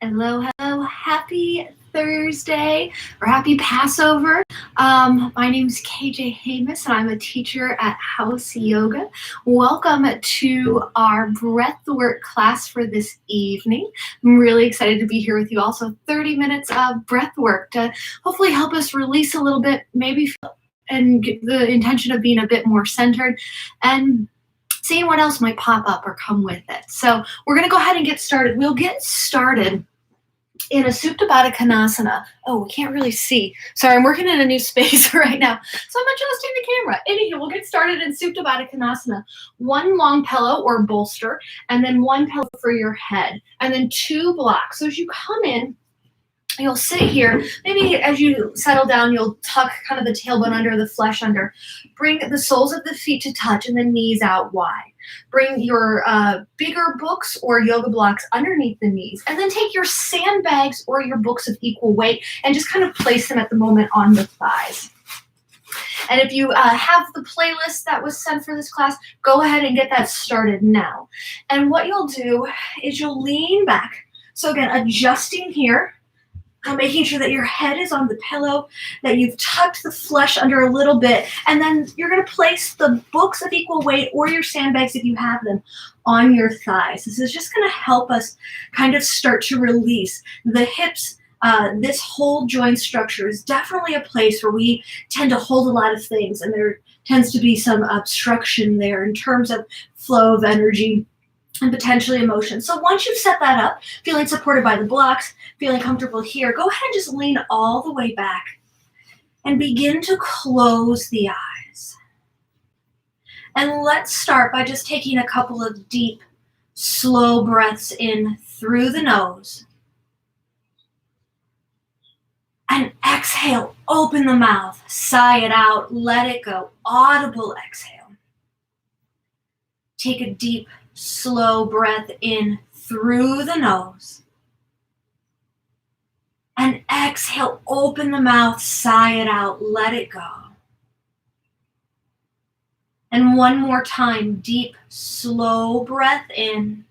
Hello, hello, happy Thursday or happy Passover. My name is KJ Hamus and I'm a teacher at HAUS Yoga. Welcome to our Breathwork class for this evening. I'm really excited to be here with you. Also 30 minutes of breathwork to hopefully help us release a little bit, maybe and get the intention of being a bit more centered and seeing what else might pop up or come with it. So we're going to go ahead and get started. We'll get started in a Supta Baddha Konasana. Oh, we can't really see. Sorry, I'm working in a new space right now, so I'm adjusting the camera. Anywho, we'll get started in Supta Baddha Konasana. One long pillow or bolster, and then one pillow for your head, and then two blocks. So as you come in, you'll sit here. Maybe as you settle down, you'll tuck kind of the tailbone under, the flesh under. Bring the soles of the feet to touch and the knees out wide. Bring your bigger books or yoga blocks underneath the knees. And then take your sandbags or your books of equal weight and just kind of place them at the moment on the thighs. And if you have the playlist that was sent for this class, go ahead and get that started now. And what you'll do is you'll lean back. So again, adjusting here. Making sure that your head is on the pillow, that you've tucked the flesh under a little bit, and then you're going to place the books of equal weight or your sandbags, if you have them, on your thighs. This is just going to help us kind of start to release the hips. This whole joint structure is definitely a place where we tend to hold a lot of things, and there tends to be some obstruction there in terms of flow of energy and potentially emotion. So once you've set that up, feeling supported by the blocks, feeling comfortable here, go ahead and just lean all the way back and begin to close the eyes. And let's start by just taking a couple of deep, slow breaths in through the nose. And exhale, open the mouth, sigh it out, let it go. Audible exhale. Take a deep, slow breath in through the nose. And exhale, open the mouth, sigh it out, let it go. And one more time, deep, slow breath in.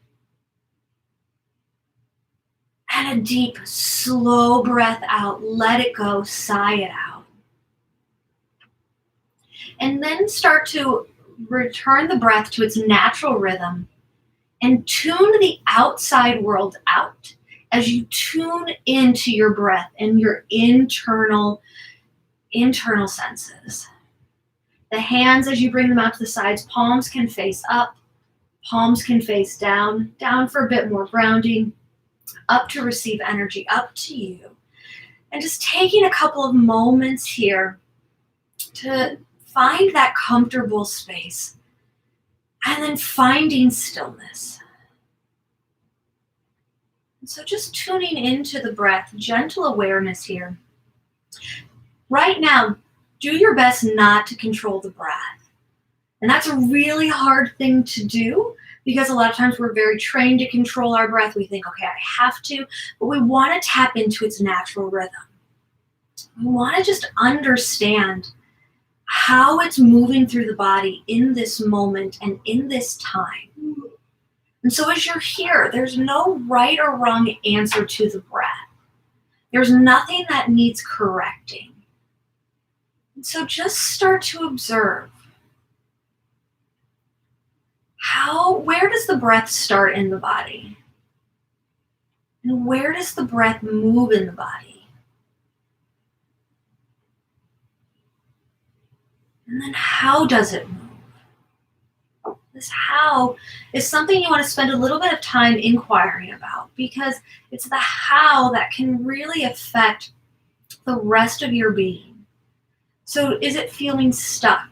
And a deep, slow breath out, let it go, sigh it out. And then start to return the breath to its natural rhythm and tune the outside world out as you tune into your breath and your internal senses. The hands, as you bring them out to the sides, palms can face up, palms can face down, down for a bit more grounding, up to receive energy, up to you. And just taking a couple of moments here to find that comfortable space and then finding stillness. So just tuning into the breath, gentle awareness here. Right now, do your best not to control the breath. And that's a really hard thing to do because a lot of times we're very trained to control our breath. We think, okay, I have to, but we want to tap into its natural rhythm. We want to just understand how it's moving through the body in this moment and in this time. And so as you're here, there's no right or wrong answer to the breath. There's nothing that needs correcting. And so just start to observe where does the breath start in the body? And where does the breath move in the body? And then how does it move? This how is something you want to spend a little bit of time inquiring about because it's the how that can really affect the rest of your being. So is it feeling stuck?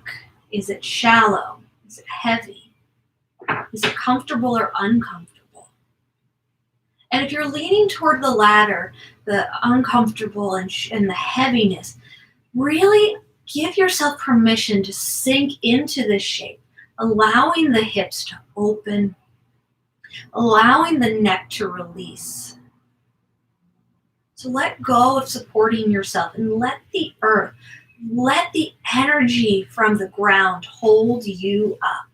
Is it shallow? Is it heavy? Is it comfortable or uncomfortable? And if you're leaning toward the latter, the uncomfortable and the heaviness, really give yourself permission to sink into this shape, allowing the hips to open, allowing the neck to release. So let go of supporting yourself and let the earth, let the energy from the ground hold you up.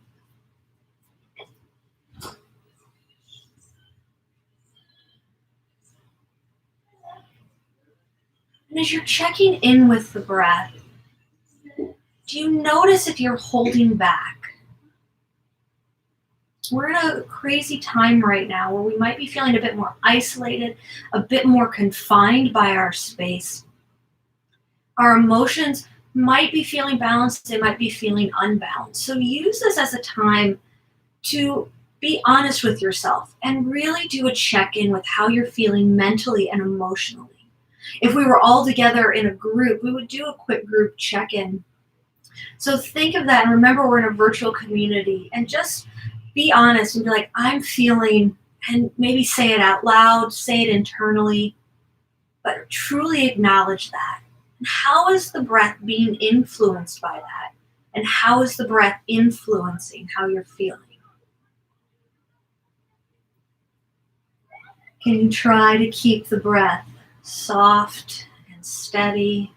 And as you're checking in with the breath, do you notice if you're holding back? We're in a crazy time right now where we might be feeling a bit more isolated, a bit more confined by our space. Our emotions might be feeling balanced, they might be feeling unbalanced. So use this as a time to be honest with yourself and really do a check-in with how you're feeling mentally and emotionally. If we were all together in a group, we would do a quick group check-in. So think of that and remember we're in a virtual community and just be honest and be like, I'm feeling, and maybe say it out loud, say it internally, but truly acknowledge that. And how is the breath being influenced by that? And how is the breath influencing how you're feeling? Can you try to keep the breath soft and steady?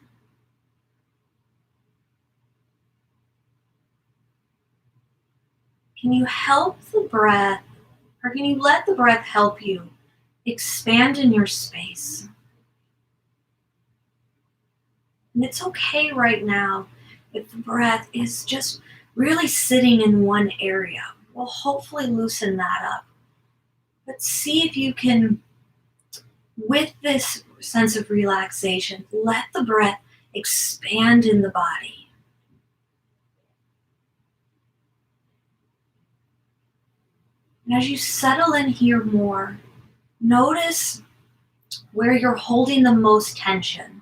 Can you help the breath, or can you let the breath help you expand in your space? And it's okay right now if the breath is just really sitting in one area. We'll hopefully loosen that up. But see if you can, with this sense of relaxation, let the breath expand in the body. And as you settle in here more, notice where you're holding the most tension.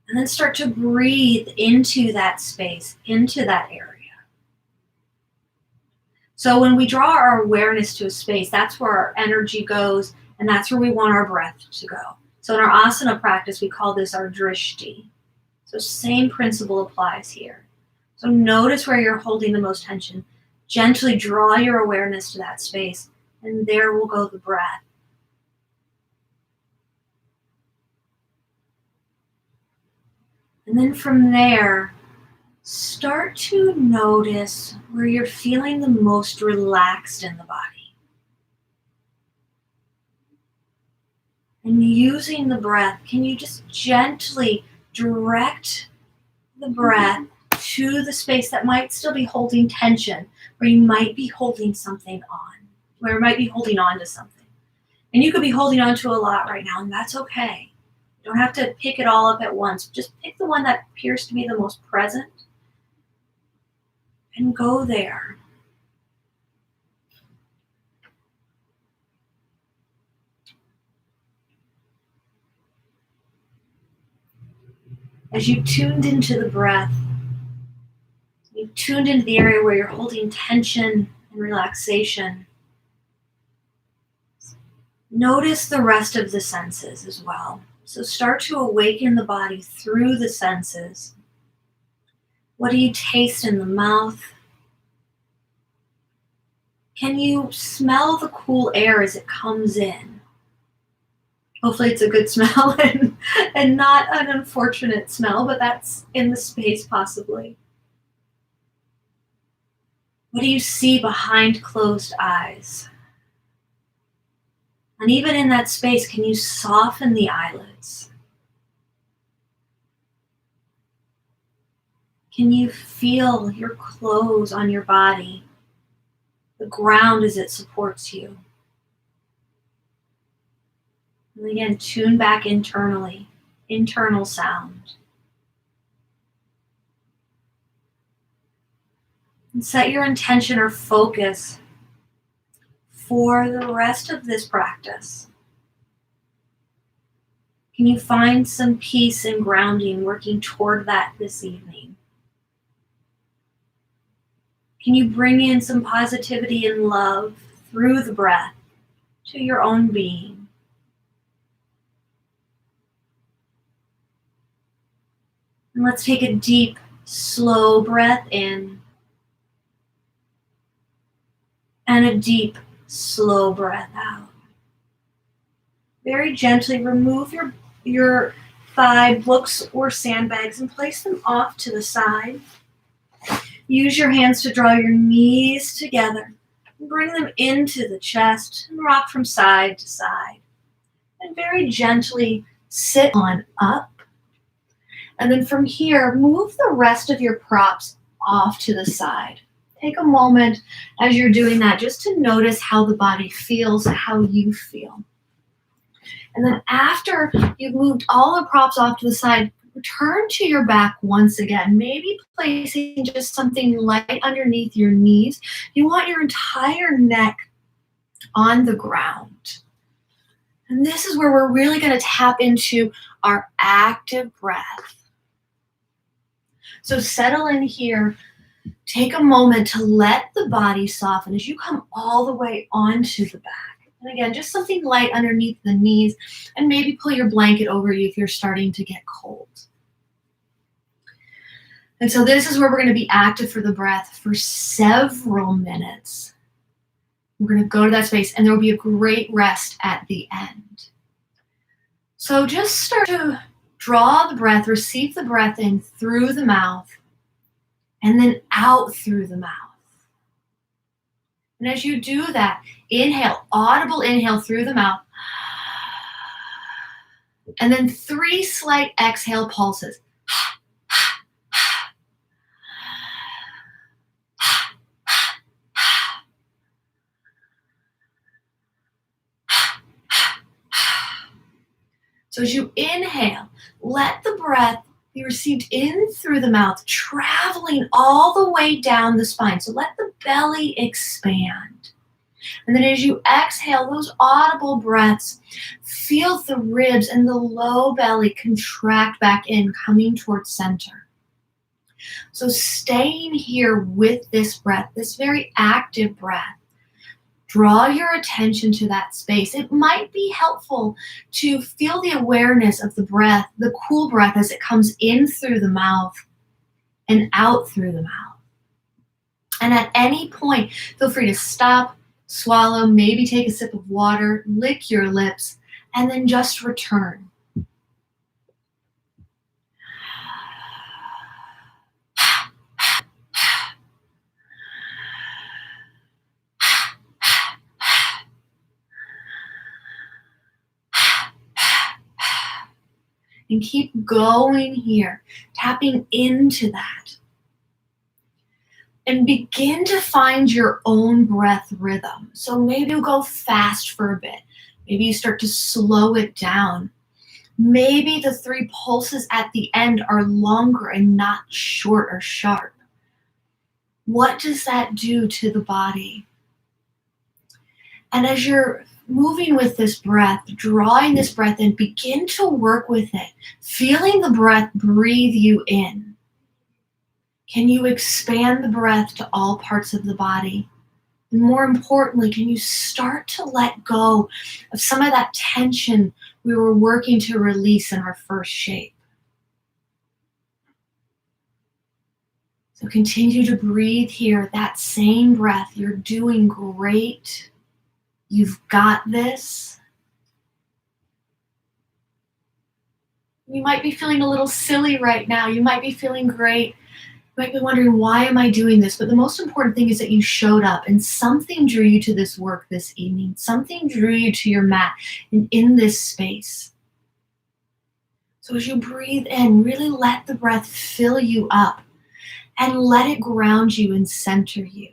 And then start to breathe into that space, into that area. So when we draw our awareness to a space, that's where our energy goes, and that's where we want our breath to go. So in our asana practice, we call this our drishti. So same principle applies here. So notice where you're holding the most tension. Gently draw your awareness to that space, and there will go the breath. And then from there, start to notice where you're feeling the most relaxed in the body. And using the breath, can you just gently direct the breath to the space that might still be holding tension, where you might be holding something on, where you might be holding on to something. And you could be holding on to a lot right now, and that's okay. You don't have to pick it all up at once. Just pick the one that appears to be the most present and go there. As you tuned into the breath, you tuned into the area where you're holding tension and relaxation. Notice the rest of the senses as well. So start to awaken the body through the senses. What do you taste in the mouth? Can you smell the cool air as it comes in? Hopefully it's a good smell and not an unfortunate smell, but that's in the space possibly. What do you see behind closed eyes? And even in that space, can you soften the eyelids? Can you feel your clothes on your body, the ground as it supports you? And again, tune back internally, internal sound. And set your intention or focus for the rest of this practice. Can you find some peace and grounding working toward that this evening? Can you bring in some positivity and love through the breath to your own being? And let's take a deep, slow breath in and a deep, slow breath out. Very gently remove your thigh books or sandbags and place them off to the side. Use your hands to draw your knees together and bring them into the chest and rock from side to side. And very gently Sit on up. And then from here, move the rest of your props off to the side. Take a moment as you're doing that just to notice how the body feels, how you feel. And then after you've moved all the props off to the side, return to your back once again, maybe placing just something light underneath your knees. You want your entire neck on the ground. And this is where we're really going to tap into our active breath. So settle in here. Take a moment to let the body soften as you come all the way onto the back. And again, just something light underneath the knees, and maybe pull your blanket over you if you're starting to get cold. And so this is where we're going to be active for the breath for several minutes. We're going to go to that space, and there will be a great rest at the end. So just start to draw the breath, receive the breath in through the mouth, and then out through the mouth. And as you do that, inhale, audible inhale through the mouth, and then 3 slight exhale pulses. So as you inhale, let the breath be received in through the mouth, traveling all the way down the spine. So let the belly expand. And then as you exhale, those audible breaths, feel the ribs and the low belly contract back in, coming towards center. So staying here with this breath, this very active breath, draw your attention to that space. It might be helpful to feel the awareness of the breath, the cool breath as it comes in through the mouth and out through the mouth. And at any point, feel free to stop, swallow, maybe take a sip of water, lick your lips, and then just return. And keep going here, tapping into that. And begin to find your own breath rhythm. So maybe you go fast for a bit. Maybe you start to slow it down. Maybe the 3 pulses at the end are longer and not short or sharp. What does that do to the body? And as you're moving with this breath, drawing this breath in, begin to work with it, feeling the breath breathe you in. Can you expand the breath to all parts of the body? And more importantly, can you start to let go of some of that tension we were working to release in our first shape? So continue to breathe here, that same breath. You're doing great. You've got this. You might be feeling a little silly right now. You might be feeling great. You might be wondering, why am I doing this? But the most important thing is that you showed up and something drew you to this work this evening. Something drew you to your mat and in this space. So as you breathe in, really let the breath fill you up and let it ground you and center you.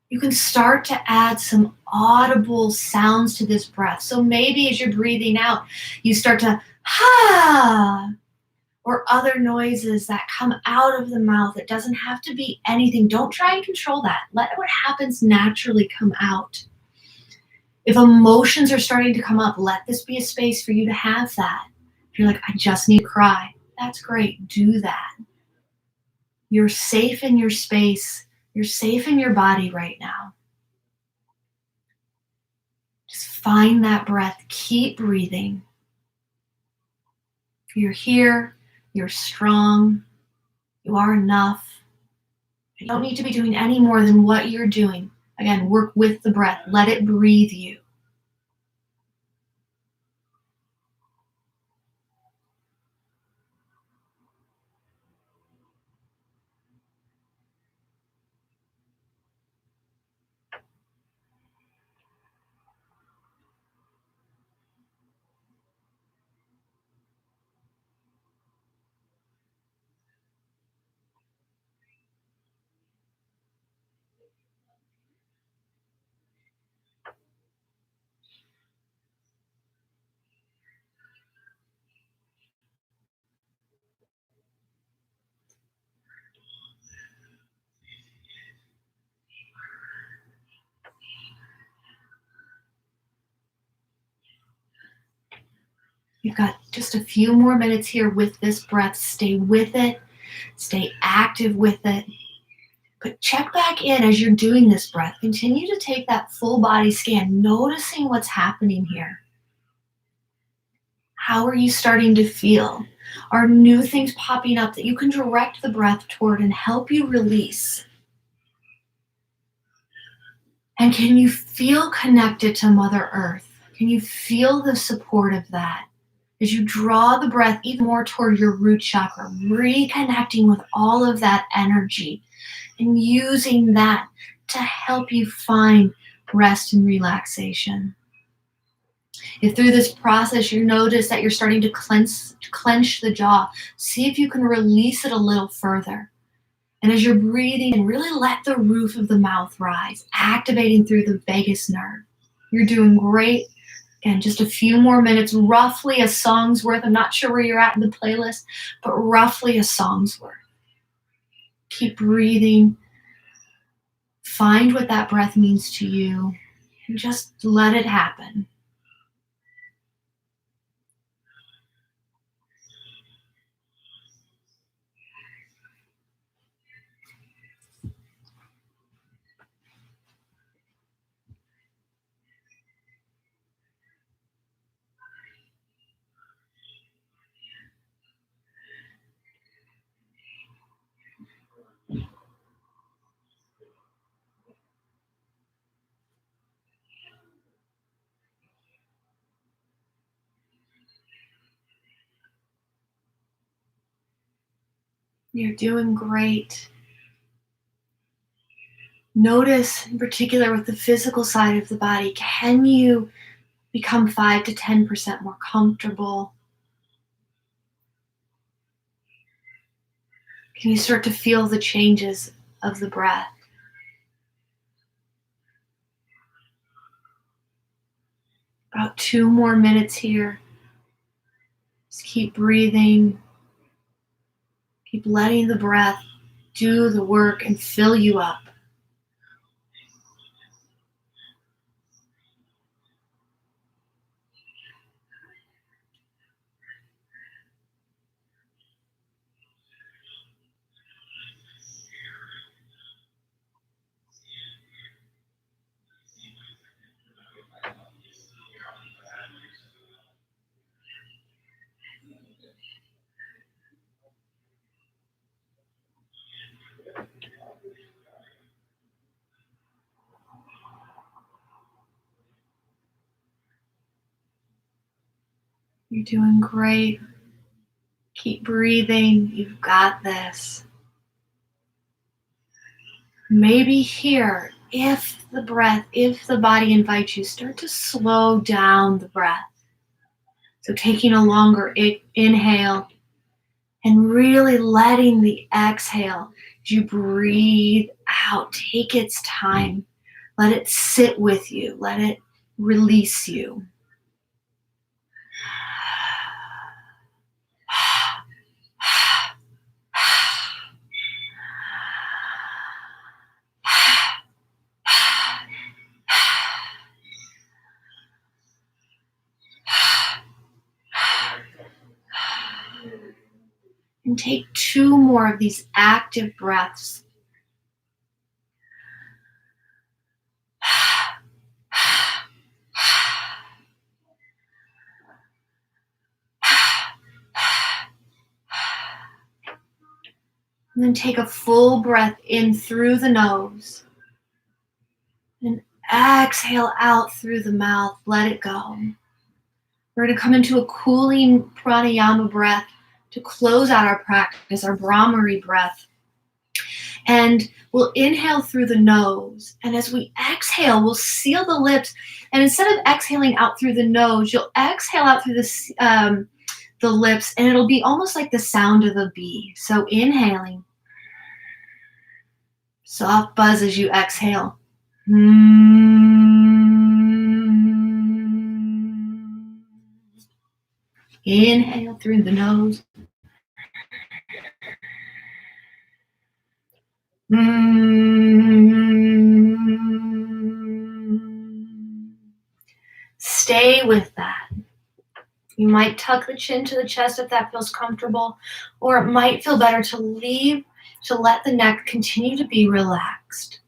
You can start to add some audible sounds to this breath. So maybe as you're breathing out, you start to ha, or other noises that come out of the mouth. It doesn't have to be anything. Don't try and control that. Let what happens naturally come out. If emotions are starting to come up, let this be a space for you to have that. If you're like, I just need to cry, that's great. Do that. You're safe in your space. You're safe in your body right now. Just find that breath. Keep breathing. You're here. You're strong. You are enough. You don't need to be doing any more than what you're doing. Again, work with the breath. Let it breathe you. You've got just a few more minutes here with this breath. Stay with it. Stay active with it. But check back in as you're doing this breath. Continue to take that full body scan, noticing what's happening here. How are you starting to feel? Are new things popping up that you can direct the breath toward and help you release? And can you feel connected to Mother Earth? Can you feel the support of that? As you draw the breath even more toward your root chakra, reconnecting with all of that energy and using that to help you find rest and relaxation. If through this process you notice that you're starting to clench the jaw, see if you can release it a little further. And as you're breathing, and really let the roof of the mouth rise, activating through the vagus nerve. You're doing great. Again, just a few more minutes, roughly a song's worth. I'm not sure where you're at in the playlist, but roughly a song's worth. Keep breathing. Find what that breath means to you and just let it happen. You're doing great. Notice in particular with the physical side of the body, can you become 5 to 10% more comfortable? Can you start to feel the changes of the breath? About 2 more minutes here. Just keep breathing. Keep letting the breath do the work and fill you up. You're doing great. Keep breathing. You've got this. Maybe here, if the body invites you, start to slow down the breath. So taking a longer inhale and really letting the exhale as you breathe out, take its time. Let it sit with you. Let it release you. And take 2 more of these active breaths. And then take a full breath in through the nose. And exhale out through the mouth. Let it go. We're going to come into a cooling pranayama breath to close out our practice, our Brahmari breath. And we'll inhale through the nose. And as we exhale, we'll seal the lips. And instead of exhaling out through the nose, you'll exhale out through the lips, and it'll be almost like the sound of a bee. So inhaling. Soft buzz as you exhale. Inhale through the nose. Stay with that. You might tuck the chin to the chest if that feels comfortable, or it might feel better to let the neck continue to be relaxed.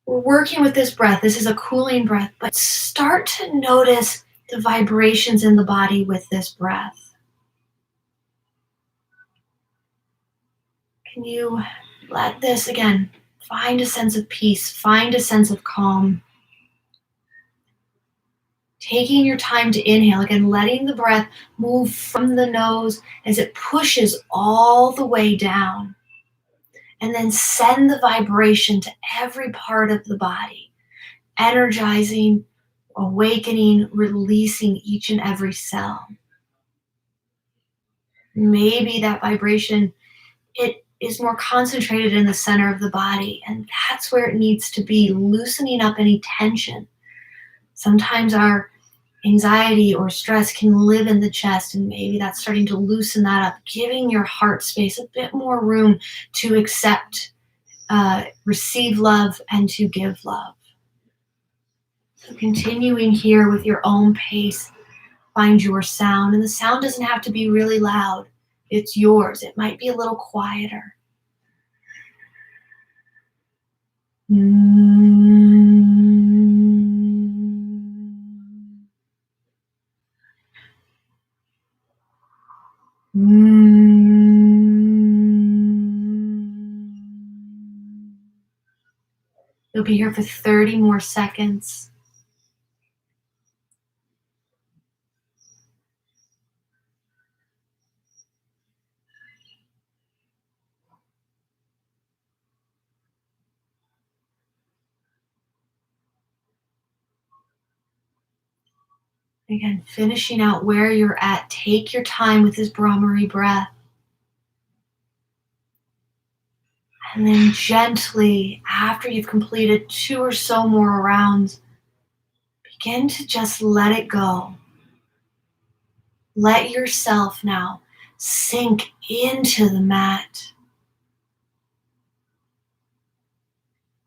We're working with this breath. This is a cooling breath, but start to notice the vibrations in the body with this breath. Can you let this, again, find a sense of peace, find a sense of calm? Taking your time to inhale, again, letting the breath move from the nose as it pushes all the way down. And then send the vibration to every part of the body, energizing, awakening, releasing each and every cell. Maybe that vibration, it is more concentrated in the center of the body, and that's where it needs to be, loosening up any tension. Sometimes our anxiety or stress can live in the chest, and maybe that's starting to loosen that up, giving your heart space a bit more room to accept, receive love, and to give love. So continuing here with your own pace, find your sound, and the sound doesn't have to be really loud. It's yours. It might be a little quieter. You'll be here for 30 more seconds. Again, finishing out where you're at. Take your time with this Brahmari breath. And then gently, after you've completed 2 or so more rounds, begin to just let it go. Let yourself now sink into the mat.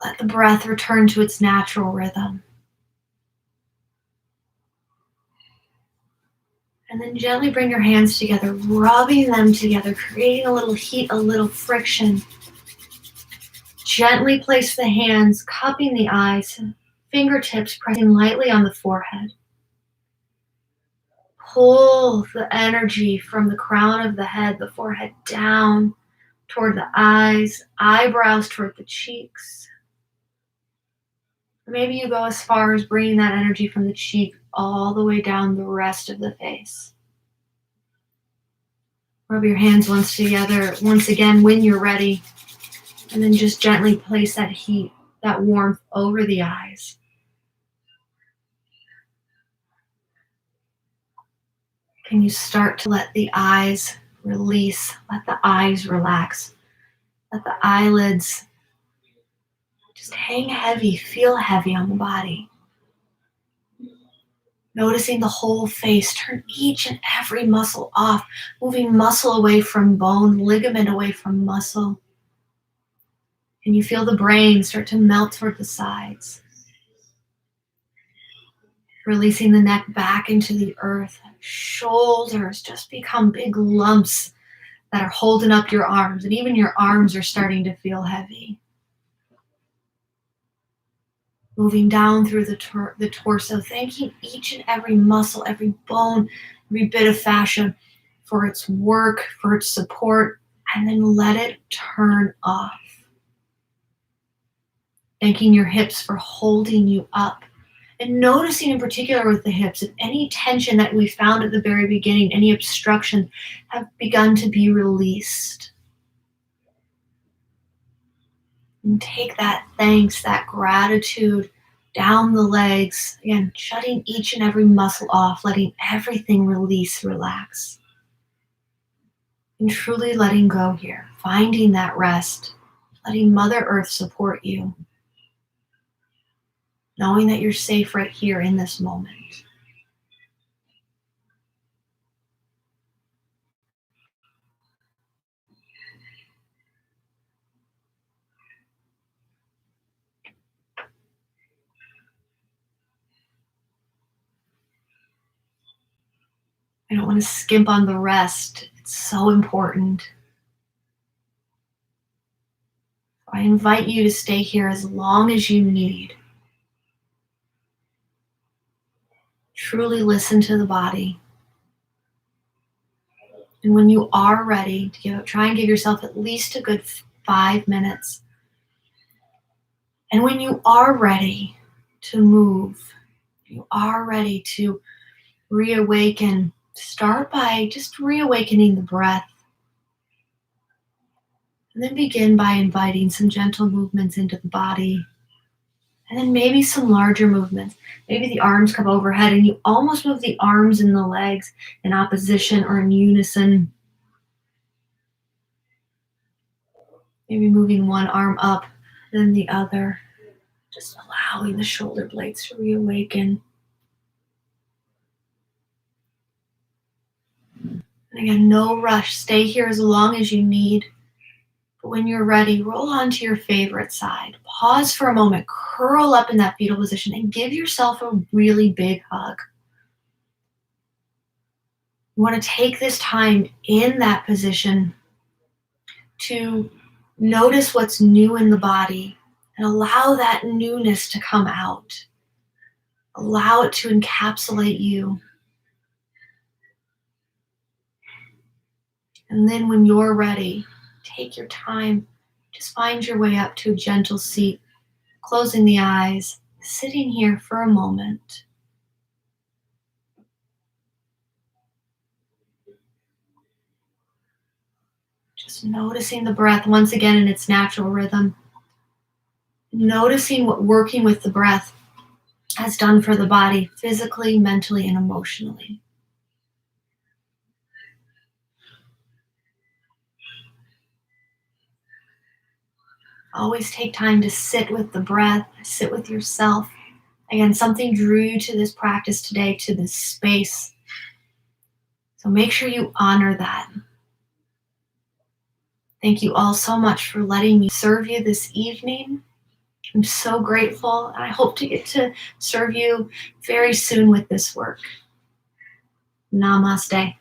Let the breath return to its natural rhythm. And then gently bring your hands together, rubbing them together, creating a little heat, a little friction. Gently place the hands, cupping the eyes, fingertips pressing lightly on the forehead. Pull the energy from the crown of the head, the forehead, down toward the eyes, eyebrows toward the cheeks. Maybe you go as far as bringing that energy from the cheek all the way down the rest of the face. Rub your hands once again when you're ready, and then just gently place that heat, that warmth over the eyes. Can you start to let the eyes release, let the eyes relax, let the eyelids just hang heavy, feel heavy on the body. Noticing the whole face, turn each and every muscle off, moving muscle away from bone, ligament away from muscle. And you feel the brain start to melt toward the sides. Releasing the neck back into the earth. Shoulders just become big lumps that are holding up your arms, and even your arms are starting to feel heavy. Moving down through the torso, thanking each and every muscle, every bone, every bit of fascia for its work, for its support, and then let it turn off. Thanking your hips for holding you up. And noticing in particular with the hips, if any tension that we found at the very beginning, any obstruction, have begun to be released. And take that thanks, that gratitude down the legs. Again, shutting each and every muscle off, letting everything release, relax. And truly letting go here, finding that rest, letting Mother Earth support you. Knowing that you're safe right here in this moment. I don't want to skimp on the rest. It's so important. I invite you to stay here as long as you need. Truly listen to the body. And when you are ready to try and give yourself at least a good 5 minutes. And when you are ready to move, you are ready to reawaken, start by just reawakening the breath. And then begin by inviting some gentle movements into the body. And then maybe some larger movements. Maybe the arms come overhead and you almost move the arms and the legs in opposition or in unison. Maybe moving one arm up, then the other. Just allowing the shoulder blades to reawaken. And again, no rush. Stay here as long as you need. But when you're ready, roll onto your favorite side. Pause for a moment, curl up in that fetal position, and give yourself a really big hug. You want to take this time in that position to notice what's new in the body and allow that newness to come out. Allow it to encapsulate you. And then when you're ready, take your time. Just find your way up to a gentle seat, closing the eyes, sitting here for a moment. Just noticing the breath once again in its natural rhythm. Noticing what working with the breath has done for the body, physically, mentally, and emotionally. Always take time to sit with the breath, sit with yourself. Again, something drew you to this practice today, to this space. So make sure you honor that. Thank you all so much for letting me serve you this evening. I'm so grateful, and I hope to get to serve you very soon with this work. Namaste.